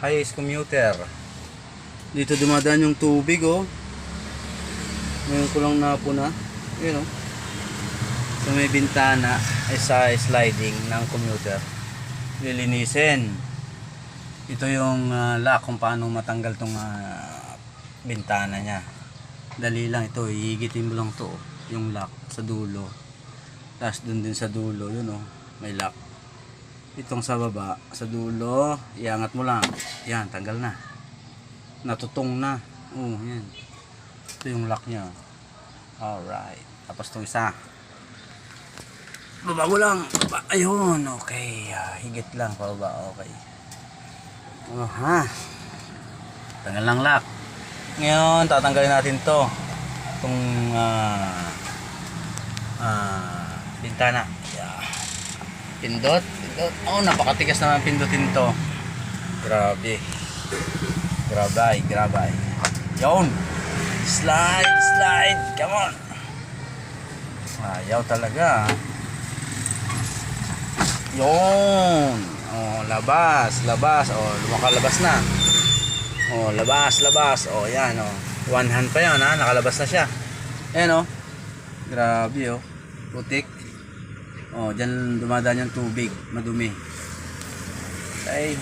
Hiace commuter. Dito dumadaan yung tubig, oh. Ngayon ko lang napuna. Yun, oh. So may bintana ay sa sliding ng commuter. Lilinisin. Ito yung lock kung paano matanggal tong bintana niya. Dali lang ito, ihigitin mo lang to, yung lock sa dulo. Tapos dun din sa dulo, yun, oh, may lock. Itong sa baba, sa dulo, iangat mo lang. Yan, tanggal na. Natutong na. Oh, yan. Ito yung lock niya. Alright. Tapos itong isa. Baba mo lang. Baba. Ayun. Okay. Higit lang. Pababa. Okay. Aha. Tanggal lang lock. Ngayon, tatanggalin natin to. Itong bintana. Yeah. Pindot. Oh, napakatigas naman pindutin to. Grabe. Grabe. Yun. Slide. Come on. Ayaw talaga. Yun. Oh, labas. Oh, lumakalabas na. Oh, labas. Oh, yan, oh. One hand pa yan, ha. Nakalabas na siya. Ayan, oh. Grabe, oh. Putik. Oh, dyan dumadaan yung tubig. Madumi. Okay.